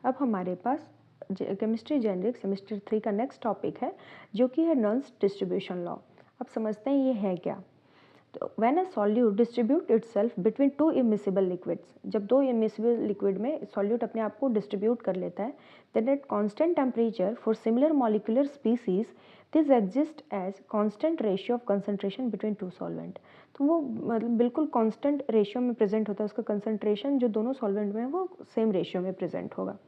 अब हमारे पास chemistry generic semester 3 का नेक्स्ट टॉपिक है जो कि है नर्न्स डिस्ट्रीब्यूशन लॉ। अब समझते हैं ये है क्या। तो when a solute distribute itself between two immiscible liquids, जब दो इमिसिबल लिक्विड में सॉल्यूट अपने आप को डिस्ट्रीब्यूट कर लेता है, then at constant temperature for similar molecular species this exist as constant ratio of concentration between two solvent. तो वो मतलब बिल्कुल कांस्टेंट रेशियो में प्रेजेंट होता है, उसका कंसंट्रेशन जो दोनों सॉल्वेंट में है वो सेम रेशियो में प्रेजेंट होगा,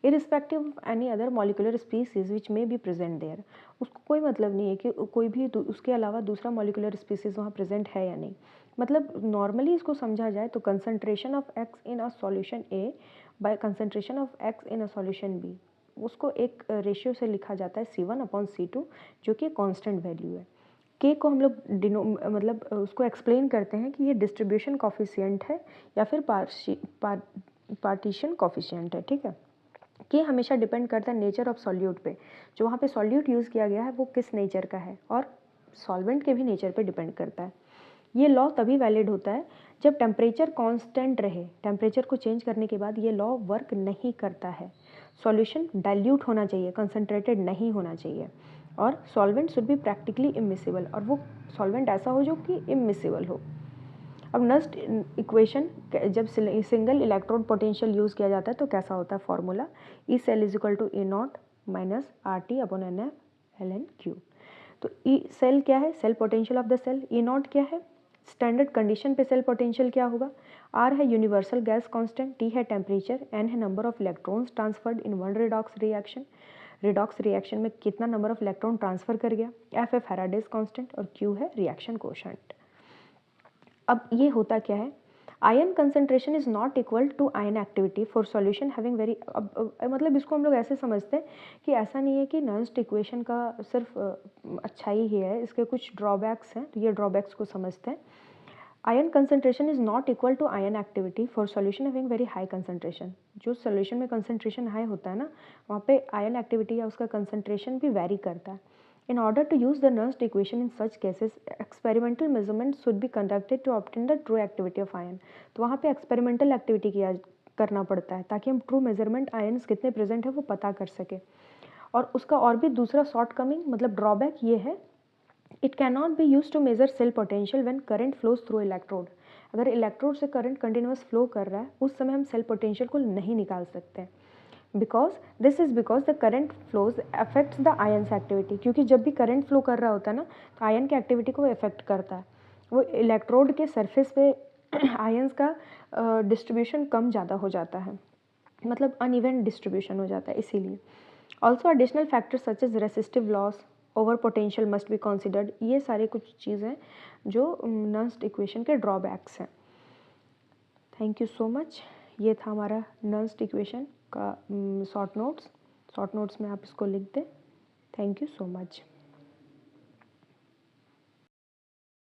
irrespective of any other molecular species which may be present there। उसको कोई मतलब नहीं है कि कोई भी उसके अलावा दूसरा molecular species वहाँ present है या नहीं। मतलब नॉर्मली इसको समझा जाए तो concentration of x in a solution A by concentration of x in a solution B, उसको एक रेशियो से लिखा जाता है C1/C2 जो कि कांस्टेंट वैल्यू है। के को हम लोग मतलब उसको एक्सप्लेन करते हैं कि ये डिस्ट्रीब्यूशन कॉफिशिएंट है या फिर पार्टीशन कॉफिशिएंट है, ठीक है। कि हमेशा डिपेंड करता है नेचर ऑफ सॉल्यूट पे, जो वहाँ पे सॉल्यूट यूज़ किया गया है वो किस नेचर का है, और सॉल्वेंट के भी नेचर पे डिपेंड करता है। ये लॉ तभी वैलिड होता है जब टेम्परेचर कांस्टेंट रहे। टेम्परेचर को चेंज करने के बाद ये लॉ वर्क नहीं करता है। सॉल्यूशन डाइल्यूट होना चाहिए, कंसनट्रेटेड नहीं होना चाहिए, और solvent should be practically immiscible, और वो सॉल्वेंट ऐसा हो जो कि इमिसिबल हो। अब नस्ट इक्वेशन जब सिंगल इलेक्ट्रोड पोटेंशियल यूज़ किया जाता है तो कैसा होता है formula, E cell is equal to E0 minus RT/NF ln/Q। तो ई सेल क्या है, cell potential of the cell. E0 क्या है, स्टैंडर्ड कंडीशन पे सेल पोटेंशियल क्या होगा। R है यूनिवर्सल गैस कांस्टेंट, T है टेम्परेचर, N है number of electrons transferred in one redox reaction, redox reaction में कितना नंबर ऑफ इलेक्ट्रॉन ट्रांसफर कर गया। F है फैराडेज कांस्टेंट, और Q है रिएक्शन कोशेंट। अब ये होता क्या है, ion concentration is not equal to ion activity for solution having very, मतलब इसको हम लोग ऐसे समझते हैं कि ऐसा नहीं है कि नर्न्स्ट इक्वेशन का सिर्फ अच्छाई ही है, इसके कुछ ड्रॉबैक्स हैं, तो ये ड्रॉबैक्स को समझते हैं। Ion concentration is not equal to ion activity for solution having very high concentration. जो सॉल्यूशन में कंसंट्रेशन हाई होता है ना, वहाँ पे आयन एक्टिविटी या उसका कंसंट्रेशन भी वेरी करता है। In order to use the Nernst equation in such cases, experimental measurements should be conducted to obtain the true activity of ion। तो वहाँ पे एक्सपेरिमेंटल एक्टिविटी करना पड़ता है ताकि हम ट्रू मेजरमेंट आयन्स कितने प्रेजेंट है वो पता कर सके। और उसका और भी दूसरा शॉर्ट कमिंग मतलब ड्रॉबैक ये है, it can not be use to measure cell potential when current flows through electrode. अगर इलेक्ट्रोड से करंट कंटिन्यूस फ्लो कर रहा है उस समय हम सेल पोटेंशियल को नहीं निकाल सकते, because the current flows affects the ions activity। क्योंकि जब भी करंट फ्लो कर रहा होता है ना तो आयन की एक्टिविटी को इफेक्ट करता है। वो इलेक्ट्रोड के सरफेस पे आयंस का डिस्ट्रीब्यूशन कम ज़्यादा हो जाता है, मतलब अनइवन डिस्ट्रीब्यूशन हो जाता है इसीलिए। Also additional factors such as resistive loss, over potential must be considered. ये सारे कुछ चीज़ें जो नर्न्स्ट इक्वेशन के ड्रॉबैक्स हैं। Thank you so much. ये था हमारा नर्न्स्ट इक्वेशन का शॉर्ट नोट्स में आप इसको लिख दें। Thank you so much.